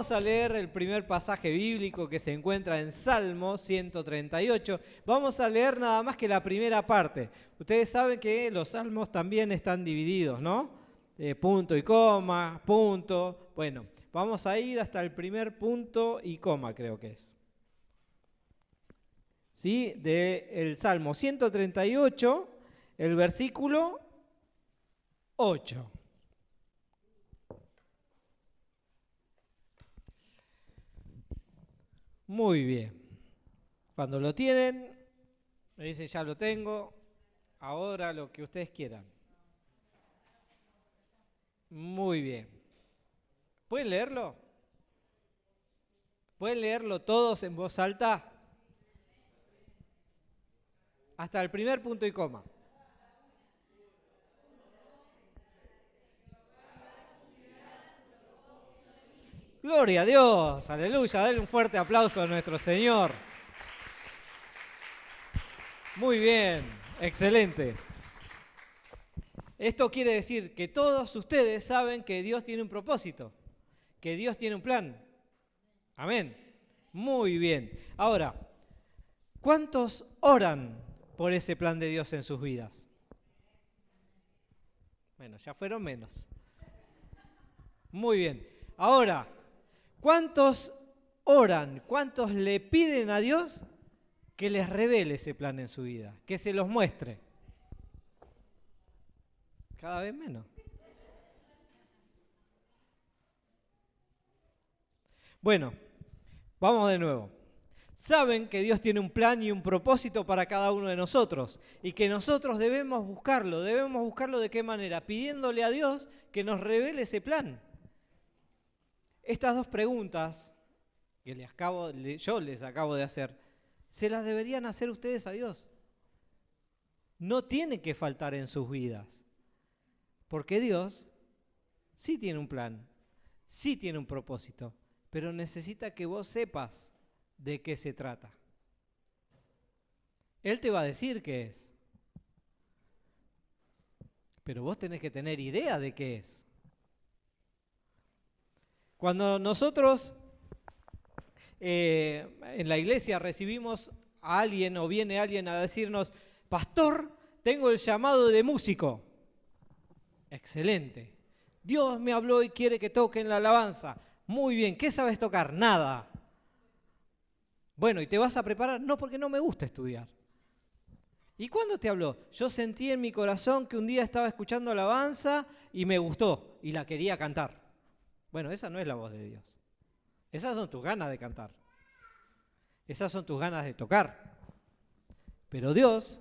Vamos a leer el primer pasaje bíblico que se encuentra en Salmo 138. Vamos a leer nada más que la primera parte. Ustedes saben que los salmos también están divididos, ¿no? Punto y coma, punto. Bueno, vamos a ir hasta el primer punto y coma, creo que es. ¿Sí? Del Salmo 138, el versículo 8. Muy bien. Cuando lo tienen, me dicen ya lo tengo, ahora lo que ustedes quieran. Muy bien. ¿Pueden leerlo? ¿Pueden leerlo todos en voz alta? Hasta el primer punto y coma. Gloria a Dios, aleluya, dale un fuerte aplauso a nuestro Señor. Muy bien, excelente. Esto quiere decir que todos ustedes saben que Dios tiene un propósito, que Dios tiene un plan. Amén. Muy bien. Ahora, ¿cuántos oran por ese plan de Dios en sus vidas? Bueno, ya fueron menos. Muy bien. Ahora, ¿cuántos oran? ¿Cuántos le piden a Dios que les revele ese plan en su vida? Que se los muestre. Cada vez menos. Bueno, vamos de nuevo. Saben que Dios tiene un plan y un propósito para cada uno de nosotros y que nosotros debemos buscarlo de qué manera, pidiéndole a Dios que nos revele ese plan. Estas dos preguntas que yo les acabo de hacer, se las deberían hacer ustedes a Dios. No tiene que faltar en sus vidas, porque Dios sí tiene un plan, sí tiene un propósito, pero necesita que vos sepas de qué se trata. Él te va a decir qué es, pero vos tenés que tener idea de qué es. Cuando nosotros en la iglesia recibimos a alguien o viene alguien a decirnos, pastor, tengo el llamado de músico. Excelente. Dios me habló y quiere que toque en la alabanza. Muy bien, ¿qué sabes tocar? Nada. Bueno, ¿y te vas a preparar? No, porque no me gusta estudiar. ¿Y cuándo te habló? Yo sentí en mi corazón que un día estaba escuchando alabanza y me gustó y la quería cantar. Bueno, esa no es la voz de Dios. Esas son tus ganas de cantar. Esas son tus ganas de tocar. Pero Dios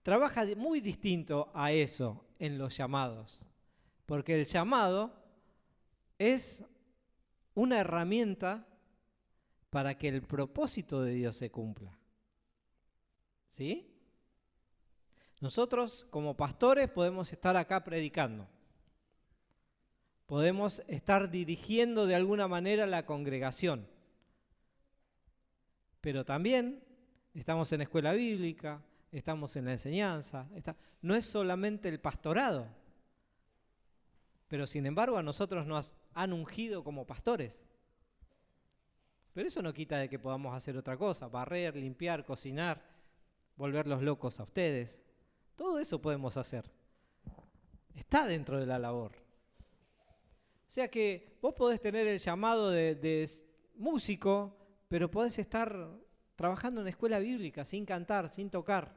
trabaja muy distinto a eso en los llamados. Porque el llamado es una herramienta para que el propósito de Dios se cumpla. ¿Sí? Nosotros como pastores podemos estar acá predicando. Podemos estar dirigiendo de alguna manera la congregación. Pero también estamos en escuela bíblica, estamos en la enseñanza. No es solamente el pastorado. Pero sin embargo a nosotros nos han ungido como pastores. Pero eso no quita de que podamos hacer otra cosa, barrer, limpiar, cocinar, volverlos locos a ustedes. Todo eso podemos hacer. Está dentro de la labor. O sea que vos podés tener el llamado de músico, pero podés estar trabajando en la escuela bíblica sin cantar, sin tocar.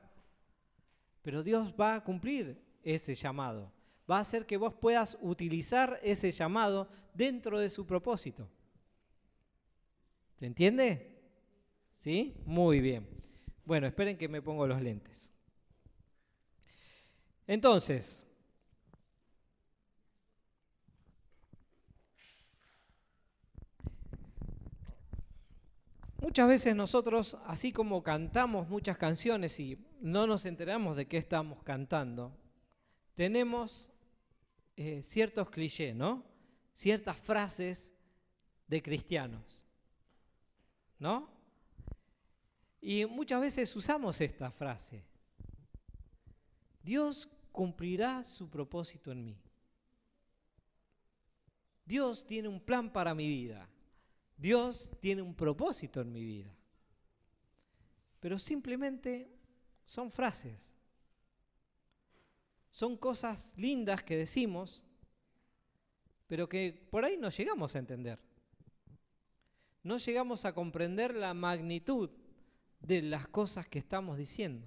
Pero Dios va a cumplir ese llamado. Va a hacer que vos puedas utilizar ese llamado dentro de su propósito. ¿Se entiende? ¿Sí? Muy bien. Bueno, esperen que me pongo los lentes. Entonces, muchas veces nosotros, así como cantamos muchas canciones y no nos enteramos de qué estamos cantando, tenemos ciertos clichés, ¿no? Ciertas frases de cristianos, ¿no? Y muchas veces usamos esta frase. Dios cumplirá su propósito en mí. Dios tiene un plan para mi vida. Dios tiene un propósito en mi vida. Pero simplemente son frases. Son cosas lindas que decimos, pero que por ahí no llegamos a entender. No llegamos a comprender la magnitud de las cosas que estamos diciendo.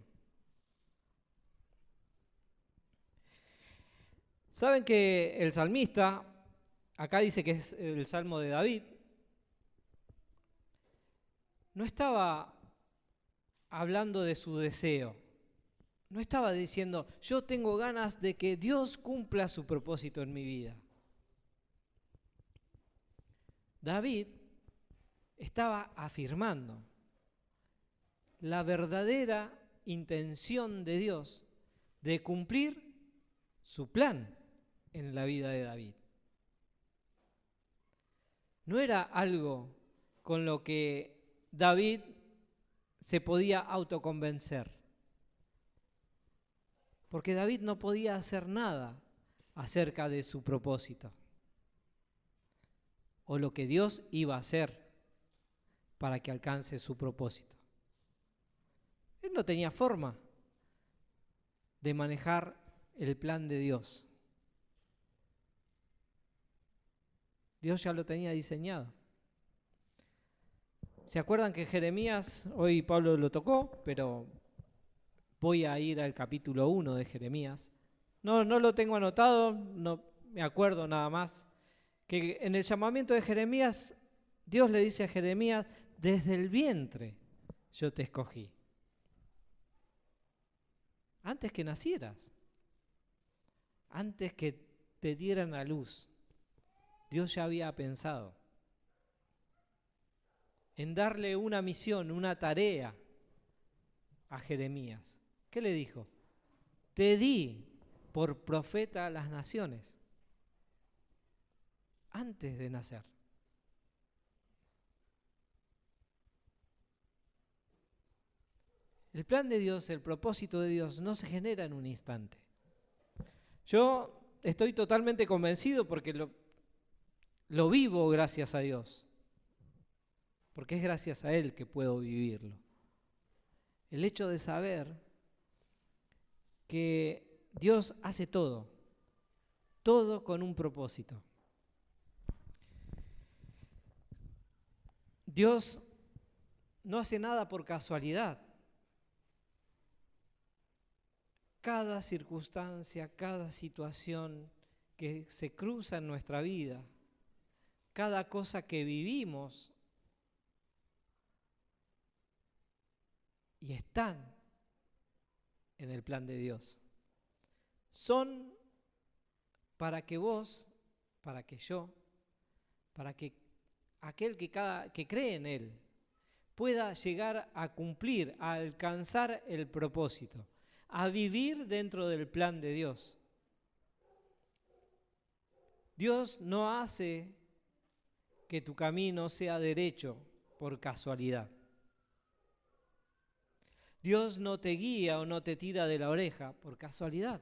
Saben que el salmista, acá dice que es el Salmo de David, no estaba hablando de su deseo. No estaba diciendo, yo tengo ganas de que Dios cumpla su propósito en mi vida. David estaba afirmando la verdadera intención de Dios de cumplir su plan en la vida de David. No era algo con lo que David se podía autoconvencer, porque David no podía hacer nada acerca de su propósito o lo que Dios iba a hacer para que alcance su propósito. Él no tenía forma de manejar el plan de Dios. Dios ya lo tenía diseñado. ¿Se acuerdan que Jeremías, hoy Pablo lo tocó, pero voy a ir al capítulo 1 de Jeremías? No lo tengo anotado, no me acuerdo nada más, que en el llamamiento de Jeremías, Dios le dice a Jeremías, desde el vientre yo te escogí. Antes que nacieras, antes que te dieran a luz, Dios ya había pensado en darle una misión, una tarea a Jeremías. ¿Qué le dijo? Te di por profeta a las naciones antes de nacer. El plan de Dios, el propósito de Dios no se genera en un instante. Yo estoy totalmente convencido porque lo vivo gracias a Dios, porque es gracias a Él que puedo vivirlo. El hecho de saber que Dios hace todo con un propósito. Dios no hace nada por casualidad. Cada circunstancia, cada situación que se cruza en nuestra vida, cada cosa que vivimos y están en el plan de Dios, son para que vos, para que yo, para que aquel que cree en Él pueda llegar a cumplir, a alcanzar el propósito, a vivir dentro del plan de Dios. Dios no hace que tu camino sea derecho por casualidad. Dios no te guía o no te tira de la oreja por casualidad.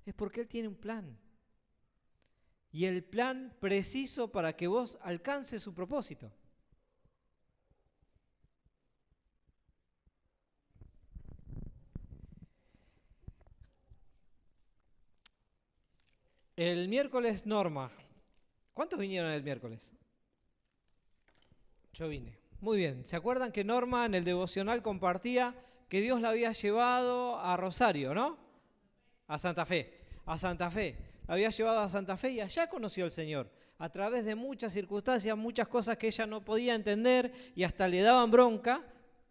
Es porque Él tiene un plan. Y el plan preciso para que vos alcances su propósito. El miércoles, Norma. ¿Cuántos vinieron el miércoles? Yo vine. Muy bien. ¿Se acuerdan que Norma en el devocional compartía que Dios la había llevado a Rosario, ¿no? A Santa Fe. A Santa Fe. La había llevado a Santa Fe y allá conoció al Señor. A través de muchas circunstancias, muchas cosas que ella no podía entender y hasta le daban bronca,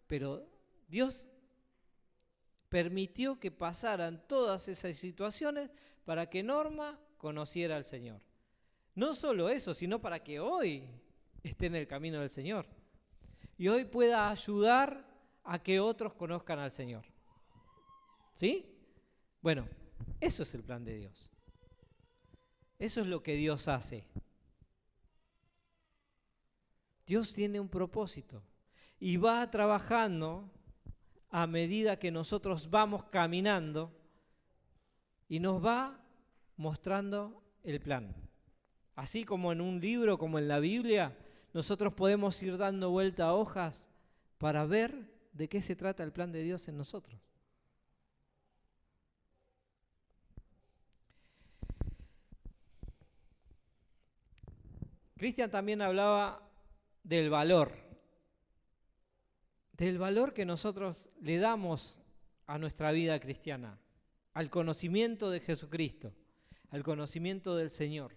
pero Dios permitió que pasaran todas esas situaciones para que Norma conociera al Señor. No solo eso, sino para que hoy esté en el camino del Señor y hoy pueda ayudar a que otros conozcan al Señor. ¿Sí? Bueno, eso es el plan de Dios. Eso es lo que Dios hace. Dios tiene un propósito y va trabajando a medida que nosotros vamos caminando y nos va mostrando el plan. Así como en un libro, como en la Biblia, nosotros podemos ir dando vuelta a hojas para ver de qué se trata el plan de Dios en nosotros. Cristian también hablaba del valor que nosotros le damos a nuestra vida cristiana, al conocimiento de Jesucristo, al conocimiento del Señor,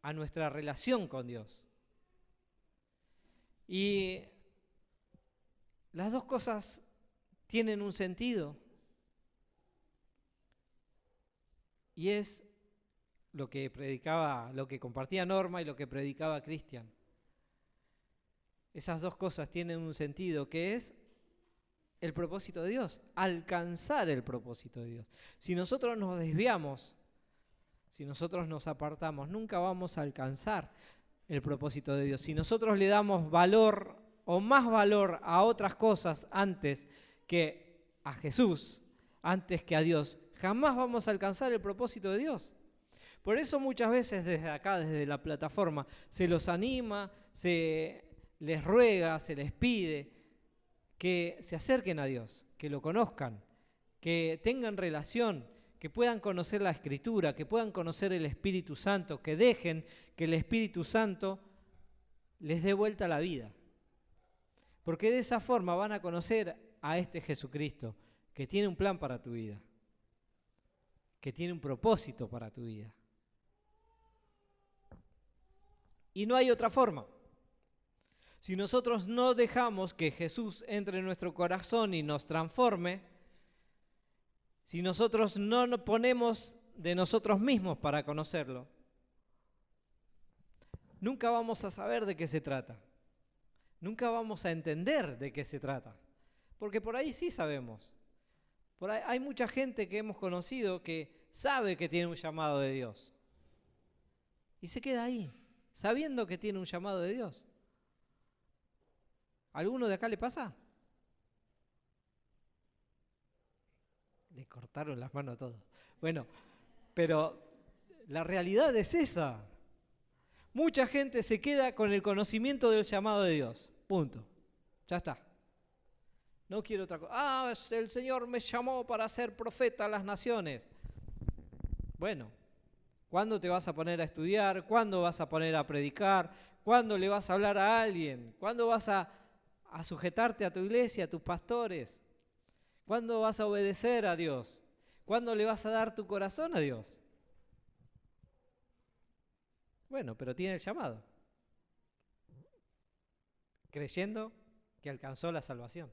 a nuestra relación con Dios. Y las dos cosas tienen un sentido, y es lo que predicaba, lo que compartía Norma y lo que predicaba Cristian. Esas dos cosas tienen un sentido, que es el propósito de Dios, alcanzar el propósito de Dios. Si nosotros nos desviamos, si nosotros nos apartamos, nunca vamos a alcanzar el propósito de Dios. Si nosotros le damos valor o más valor a otras cosas antes que a Jesús, antes que a Dios, jamás vamos a alcanzar el propósito de Dios. Por eso muchas veces desde acá, desde la plataforma, se los anima, se les ruega, se les pide que se acerquen a Dios, que lo conozcan, que tengan relación, que puedan conocer la Escritura, que puedan conocer el Espíritu Santo, que dejen que el Espíritu Santo les dé vuelta a la vida. Porque de esa forma van a conocer a este Jesucristo, que tiene un plan para tu vida, que tiene un propósito para tu vida. Y no hay otra forma. Si nosotros no dejamos que Jesús entre en nuestro corazón y nos transforme, si nosotros no nos ponemos de nosotros mismos para conocerlo, nunca vamos a saber de qué se trata. Nunca vamos a entender de qué se trata. Porque por ahí sí sabemos. Por ahí hay mucha gente que hemos conocido que sabe que tiene un llamado de Dios. Y se queda ahí, sabiendo que tiene un llamado de Dios. ¿Alguno de acá le pasa? Le cortaron las manos a todos. Bueno, pero la realidad es esa. Mucha gente se queda con el conocimiento del llamado de Dios. Punto. Ya está. No quiero otra cosa. Ah, el Señor me llamó para ser profeta a las naciones. Bueno, ¿cuándo te vas a poner a estudiar? ¿Cuándo vas a poner a predicar? ¿Cuándo le vas a hablar a alguien? ¿Cuándo vas a sujetarte a tu iglesia, a tus pastores? ¿Cuándo vas a obedecer a Dios? ¿Cuándo le vas a dar tu corazón a Dios? Bueno, pero tiene el llamado, creyendo que alcanzó la salvación.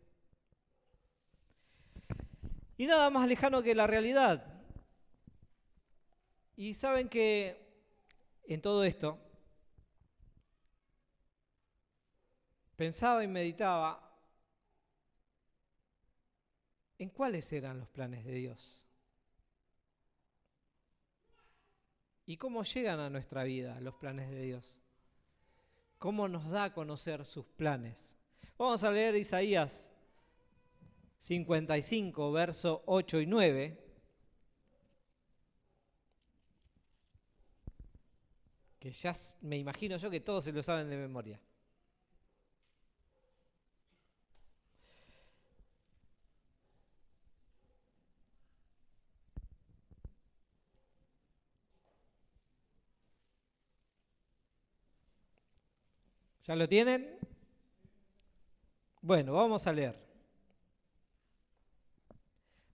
Y nada más lejano que la realidad. Y saben que en todo esto pensaba y meditaba en cuáles eran los planes de Dios y cómo llegan a nuestra vida los planes de Dios, cómo nos da a conocer sus planes. Vamos a leer Isaías 55, verso 8 y 9, que ya me imagino yo que todos se lo saben de memoria. ¿Ya lo tienen? Bueno, vamos a leer.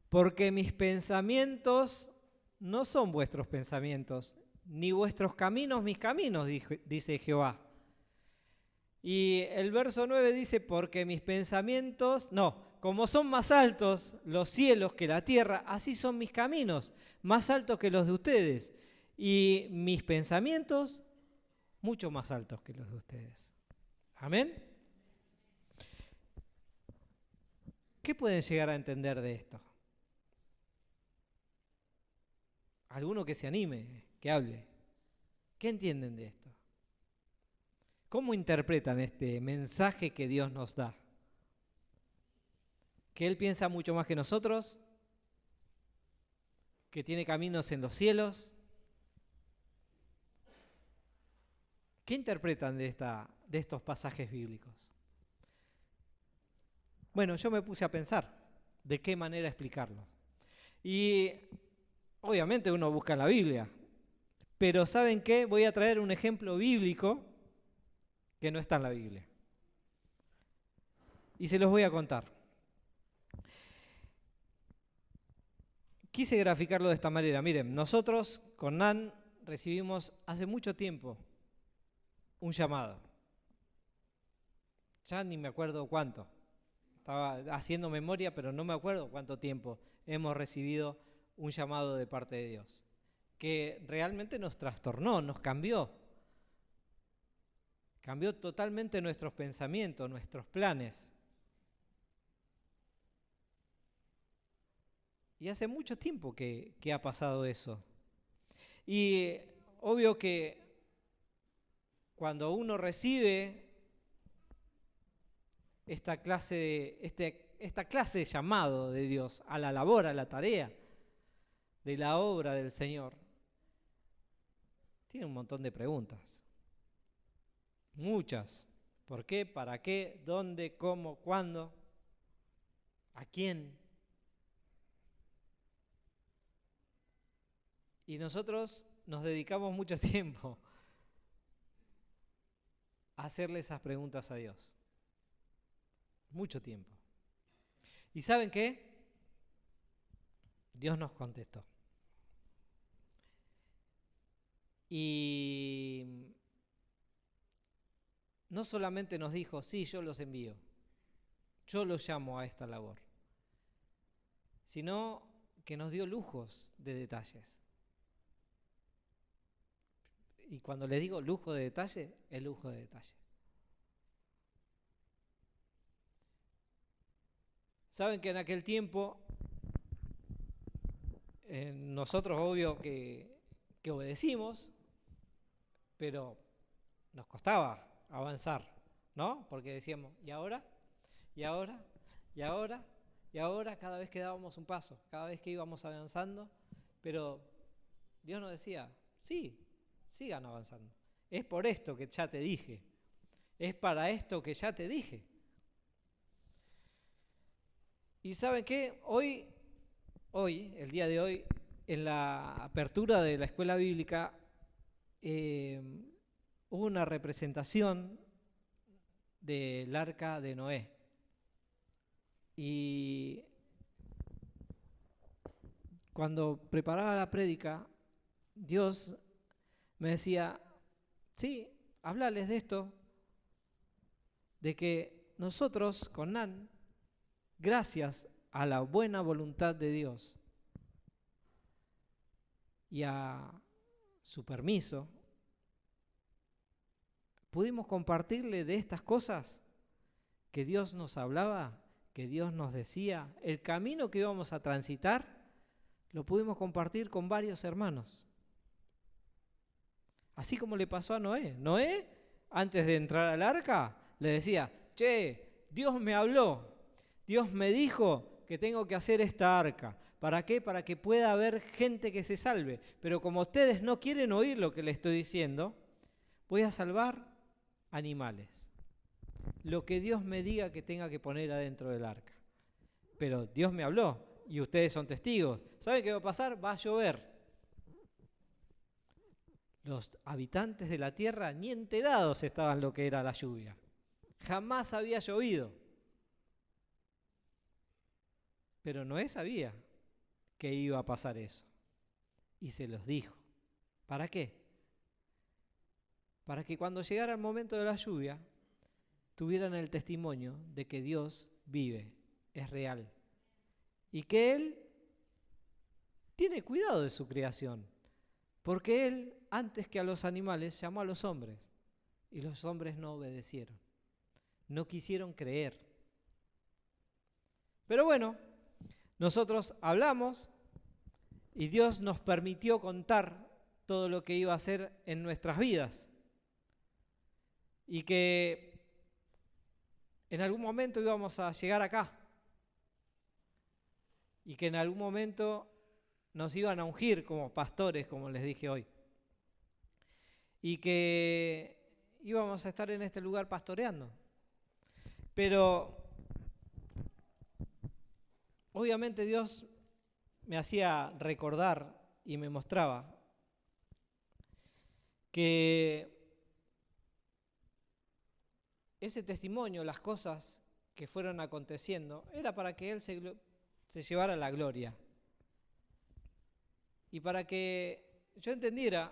Porque mis pensamientos no son vuestros pensamientos, ni vuestros caminos mis caminos, dice Jehová. Y el verso 9 dice, porque mis pensamientos, como son más altos los cielos que la tierra, así son mis caminos, más altos que los de ustedes. Y mis pensamientos, mucho más altos que los de ustedes. Amén. ¿Qué pueden llegar a entender de esto? Alguno que se anime, que hable. ¿Qué entienden de esto? ¿Cómo interpretan este mensaje que Dios nos da? ¿Que Él piensa mucho más que nosotros? ¿Que tiene caminos en los cielos? ¿Qué interpretan de estos pasajes bíblicos? Bueno, yo me puse a pensar de qué manera explicarlo. Y obviamente uno busca en la Biblia, pero ¿saben qué? Voy a traer un ejemplo bíblico que no está en la Biblia. Y se los voy a contar. Quise graficarlo de esta manera. Miren, nosotros con Nan recibimos hace mucho tiempo un llamado. Ya ni me acuerdo cuánto. Estaba haciendo memoria, pero no me acuerdo cuánto tiempo hemos recibido un llamado de parte de Dios, que realmente nos trastornó, nos cambió. Cambió totalmente nuestros pensamientos, nuestros planes. Y hace mucho tiempo que ha pasado eso. Y obvio que cuando uno recibe esta clase de llamado de Dios a la labor, a la tarea de la obra del Señor, tiene un montón de preguntas. Muchas. ¿Por qué? ¿Para qué? ¿Dónde? ¿Cómo? ¿Cuándo? ¿A quién? Y nosotros nos dedicamos mucho tiempo a hacerle esas preguntas a Dios. Mucho tiempo. ¿Y saben qué? Dios nos contestó. Y no solamente nos dijo, sí, yo los envío, yo los llamo a esta labor, sino que nos dio lujos de detalles. Y cuando les digo lujo de detalle, es lujo de detalle. Saben que en aquel tiempo, nosotros obvio que obedecimos, pero nos costaba avanzar, ¿no? Porque decíamos, ¿y ahora? ¿Y ahora? ¿Y ahora? ¿Y ahora? Cada vez que dábamos un paso, cada vez que íbamos avanzando, pero Dios nos decía, sí, sigan avanzando. Es por esto que ya te dije, es para esto que ya te dije. Y ¿saben qué? Hoy, el día de hoy, en la apertura de la escuela bíblica, hubo una representación del arca de Noé. Y cuando preparaba la prédica, Dios me decía, sí, háblales de esto, de que nosotros con Nan, gracias a la buena voluntad de Dios y a su permiso, pudimos compartirle de estas cosas que Dios nos hablaba, que Dios nos decía, el camino que íbamos a transitar, lo pudimos compartir con varios hermanos. Así como le pasó a Noé. Noé, antes de entrar al arca, le decía, che, Dios me habló, Dios me dijo que tengo que hacer esta arca. ¿Para qué? Para que pueda haber gente que se salve. Pero como ustedes no quieren oír lo que les estoy diciendo, voy a salvar animales. Lo que Dios me diga que tenga que poner adentro del arca. Pero Dios me habló y ustedes son testigos. ¿Saben qué va a pasar? Va a llover. Los habitantes de la tierra ni enterados estaban lo que era la lluvia. Jamás había llovido. Pero Noé sabía que iba a pasar eso. Y se los dijo. ¿Para qué? Para que cuando llegara el momento de la lluvia, tuvieran el testimonio de que Dios vive, es real. Y que Él tiene cuidado de su creación. Porque Él, antes que a los animales, llamó a los hombres. Y los hombres no obedecieron. No quisieron creer. Pero bueno, nosotros hablamos y Dios nos permitió contar todo lo que iba a hacer en nuestras vidas. Y que en algún momento íbamos a llegar acá. Y que en algún momento nos iban a ungir como pastores, como les dije hoy. Y que íbamos a estar en este lugar pastoreando. Pero obviamente Dios me hacía recordar y me mostraba que ese testimonio, las cosas que fueron aconteciendo, era para que Él se llevara la gloria. Y para que yo entendiera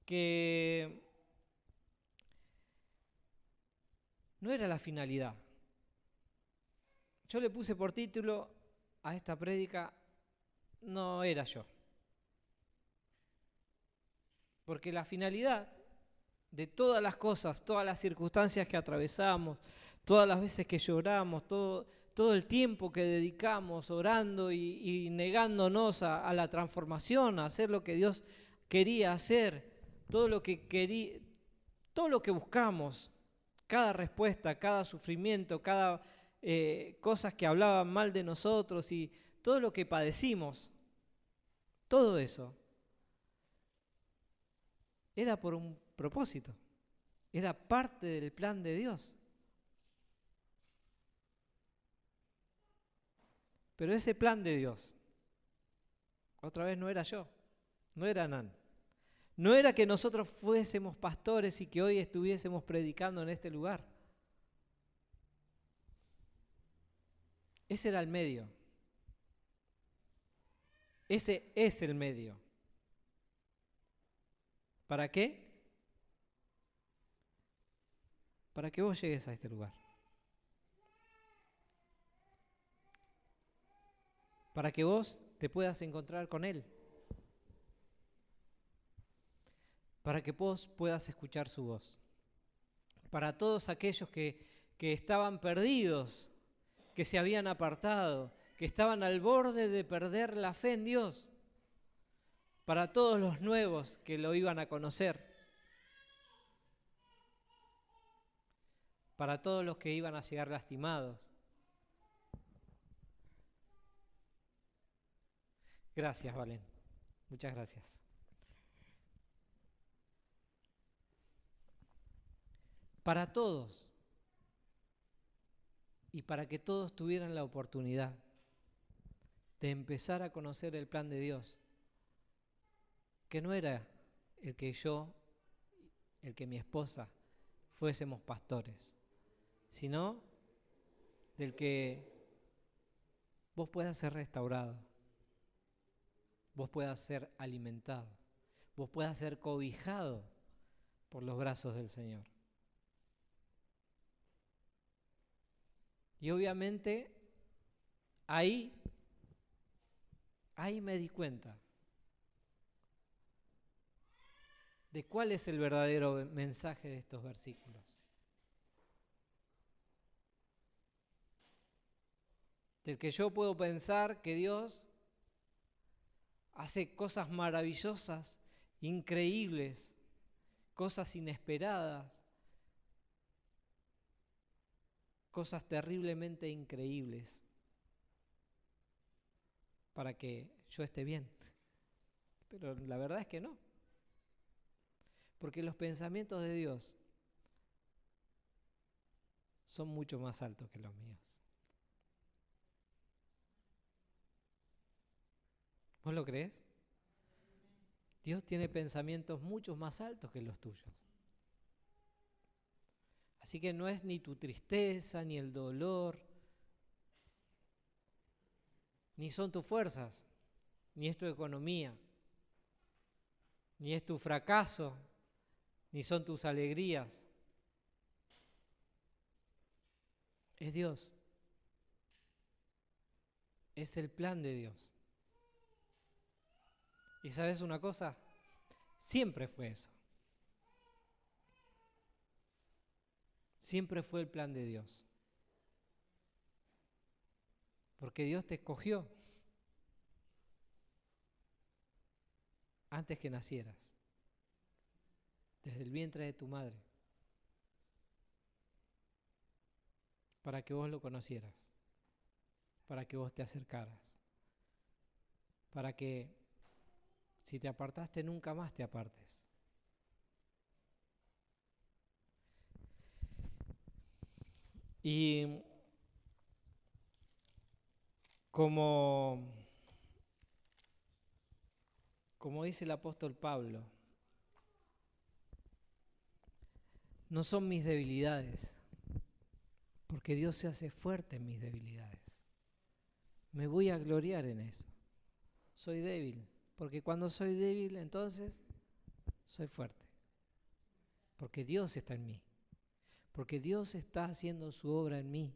que no era la finalidad. Yo le puse por título a esta prédica, no era yo. Porque la finalidad de todas las cosas, todas las circunstancias que atravesamos, todas las veces que lloramos, todo el tiempo que dedicamos orando y negándonos a la transformación, a hacer lo que Dios quería hacer, todo lo que buscamos, cada respuesta, cada sufrimiento, cada cosas que hablaban mal de nosotros y todo lo que padecimos, todo eso era por un propósito, era parte del plan de Dios. Pero ese plan de Dios, otra vez no era yo, no era Nan. No era que nosotros fuésemos pastores y que hoy estuviésemos predicando en este lugar. Ese era el medio. Ese es el medio. ¿Para qué? Para que vos llegues a este lugar. Para que vos te puedas encontrar con Él. Para que vos puedas escuchar su voz. Para todos aquellos que estaban perdidos, que se habían apartado, que estaban al borde de perder la fe en Dios. Para todos los nuevos que lo iban a conocer. Para todos los que iban a llegar lastimados. Gracias, Valen. Muchas gracias. Para todos. Y para que todos tuvieran la oportunidad de empezar a conocer el plan de Dios. Que no era el que mi esposa, fuésemos pastores, sino del que vos puedas ser restaurado, vos puedas ser alimentado, vos puedas ser cobijado por los brazos del Señor. Y obviamente ahí me di cuenta de cuál es el verdadero mensaje de estos versículos. Del que yo puedo pensar que Dios hace cosas maravillosas, increíbles, cosas inesperadas, cosas terriblemente increíbles para que yo esté bien. Pero la verdad es que no. Porque los pensamientos de Dios son mucho más altos que los míos. ¿Vos lo crees? Dios tiene pensamientos mucho más altos que los tuyos. Así que no es ni tu tristeza, ni el dolor, ni son tus fuerzas, ni es tu economía, ni es tu fracaso, ni son tus alegrías. Es Dios. Es el plan de Dios. ¿Y sabes una cosa? Siempre fue eso. Siempre fue el plan de Dios. Porque Dios te escogió antes que nacieras, desde el vientre de tu madre, para que vos lo conocieras, para que vos te acercaras, para que si te apartaste nunca más te apartes, Y como dice el apóstol Pablo, no son mis debilidades, porque Dios se hace fuerte en mis debilidades. Me voy a gloriar en eso. Soy débil, porque cuando soy débil, entonces soy fuerte. Porque Dios está en mí. Porque Dios está haciendo su obra en mí.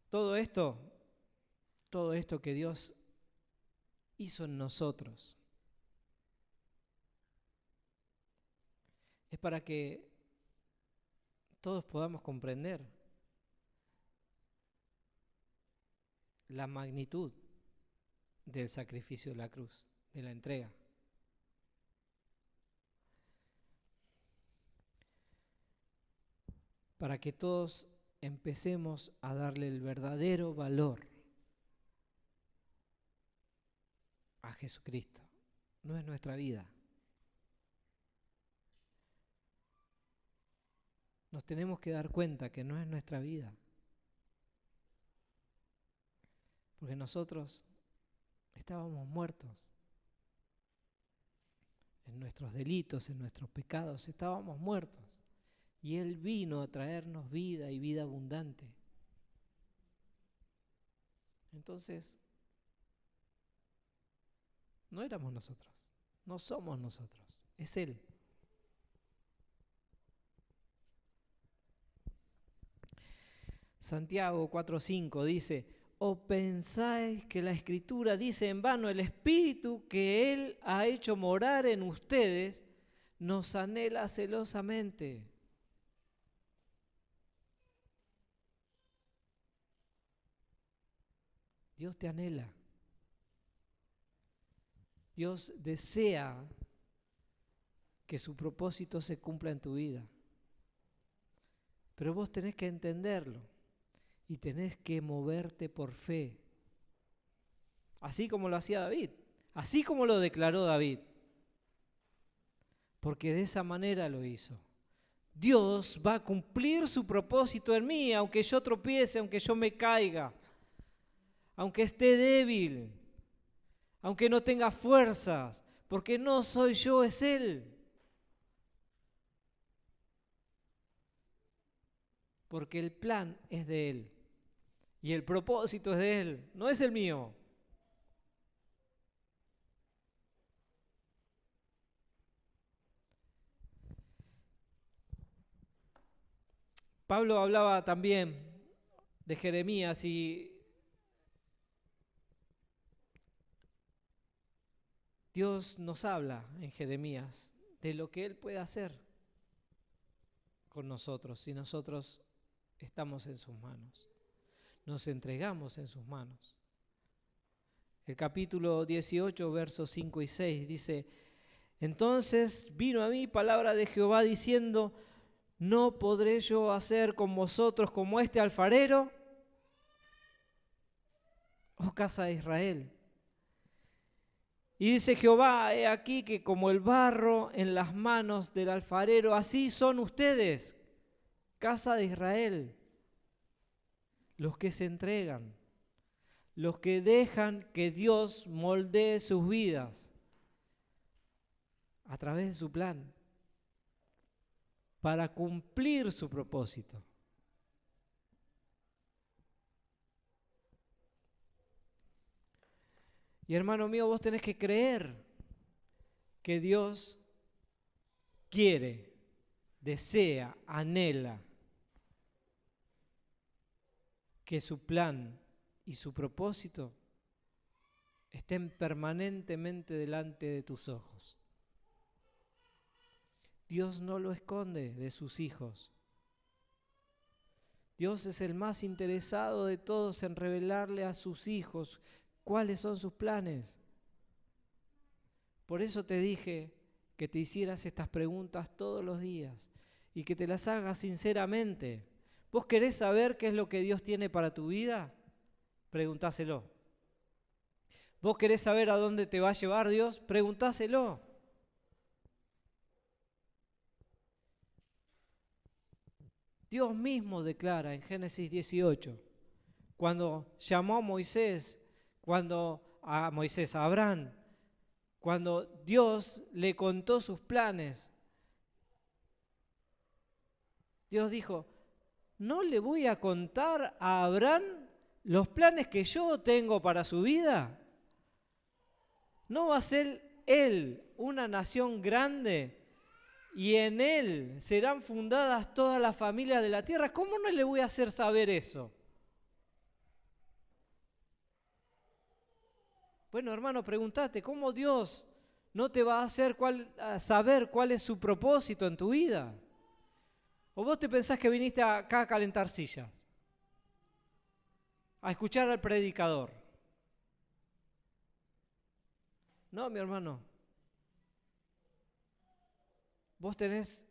Todo esto que Dios hizo en nosotros es para que todos podamos comprender la magnitud del sacrificio de la cruz, de la entrega. Para que todos empecemos a darle el verdadero valor a Jesucristo. No es nuestra vida. Nos tenemos que dar cuenta que no es nuestra vida. Porque nosotros estábamos muertos en nuestros delitos, en nuestros pecados, estábamos muertos. Y Él vino a traernos vida y vida abundante. Entonces, no éramos nosotros, no somos nosotros, es Él. Santiago 4:5 dice: ¿o pensáis que la Escritura dice en vano, el Espíritu que Él ha hecho morar en ustedes nos anhela celosamente? Dios te anhela. Dios desea que su propósito se cumpla en tu vida. Pero vos tenés que entenderlo y tenés que moverte por fe. Así como lo hacía David, así como lo declaró David. Porque de esa manera lo hizo. Dios va a cumplir su propósito en mí, aunque yo tropiece, aunque yo me caiga, aunque esté débil, aunque no tenga fuerzas, porque no soy yo, es Él. Porque el plan es de Él y el propósito es de Él, no es el mío. Pablo hablaba también de Jeremías y Dios nos habla en Jeremías de lo que Él puede hacer con nosotros si nosotros estamos en sus manos, nos entregamos en sus manos. El capítulo 18, versos 5 y 6 dice: entonces vino a mí palabra de Jehová diciendo: ¿no podré yo hacer con vosotros como este alfarero, oh casa de Israel? Y dice Jehová: he aquí que como el barro en las manos del alfarero, así son ustedes, casa de Israel, los que se entregan, los que dejan que Dios moldee sus vidas a través de su plan para cumplir su propósito. Y hermano mío, vos tenés que creer que Dios quiere, desea, anhela que su plan y su propósito estén permanentemente delante de tus ojos. Dios no lo esconde de sus hijos. Dios es el más interesado de todos en revelarle a sus hijos cuáles son sus planes. Por eso te dije que te hicieras estas preguntas todos los días y que te las hagas sinceramente. ¿Vos querés saber qué es lo que Dios tiene para tu vida? Preguntáselo. ¿Vos querés saber a dónde te va a llevar Dios? Preguntáselo. Dios mismo declara en Génesis 18, cuando llamó a Moisés, a Abraham, cuando Dios le contó sus planes, Dios dijo, ¿no le voy a contar a Abraham los planes que yo tengo para su vida? ¿No va a ser él una nación grande y en él serán fundadas todas las familias de la tierra? ¿Cómo no le voy a hacer saber eso? Bueno, hermano, pregúntate, ¿cómo Dios no te va a hacer saber cuál es su propósito en tu vida? ¿O vos te pensás que viniste acá a calentar sillas? A escuchar al predicador. No, mi hermano. Vos tenés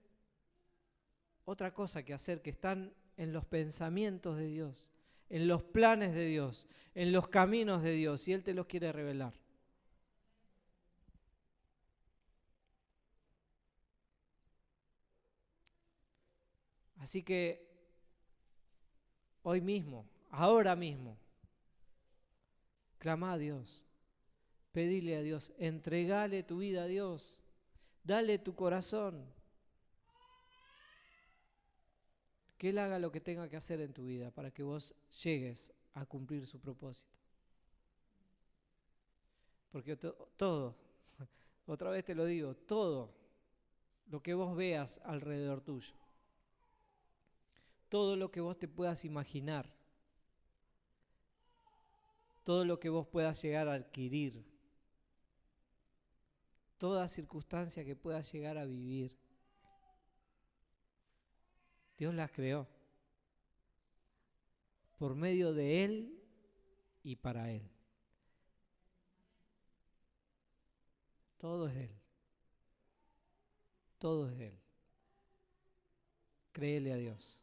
otra cosa que hacer, que están en los pensamientos de Dios, en los planes de Dios, en los caminos de Dios, y Él te los quiere revelar. Así que hoy mismo, ahora mismo, clama a Dios, pedile a Dios, entregale tu vida a Dios, dale tu corazón, que Él haga lo que tenga que hacer en tu vida para que vos llegues a cumplir su propósito. Porque todo, otra vez te lo digo, todo lo que vos veas alrededor tuyo, todo lo que vos te puedas imaginar, todo lo que vos puedas llegar a adquirir, toda circunstancia que puedas llegar a vivir, Dios las creó por medio de Él y para Él. Todo es de Él. Todo es de Él. Créele a Dios.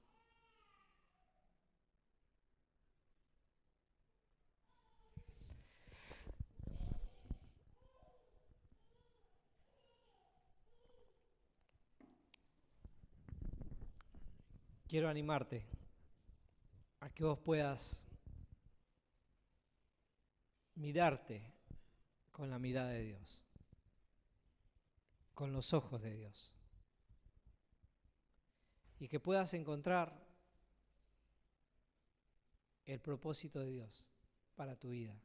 Quiero animarte a que vos puedas mirarte con la mirada de Dios, con los ojos de Dios, y que puedas encontrar el propósito de Dios para tu vida,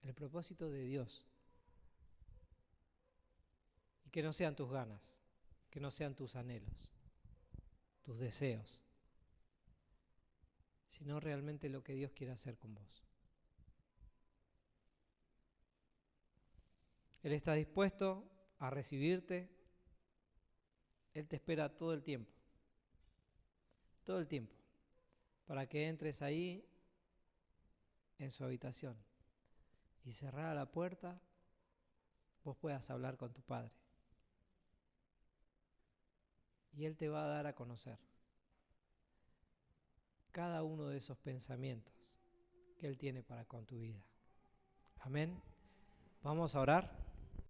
el propósito de Dios, y que no sean tus ganas, que no sean tus anhelos, tus deseos, sino realmente lo que Dios quiere hacer con vos. Él está dispuesto a recibirte. Él te espera todo el tiempo, para que entres ahí en su habitación y cerrada la puerta, vos puedas hablar con tu Padre. Y Él te va a dar a conocer cada uno de esos pensamientos que Él tiene para con tu vida. Amén. Vamos a orar.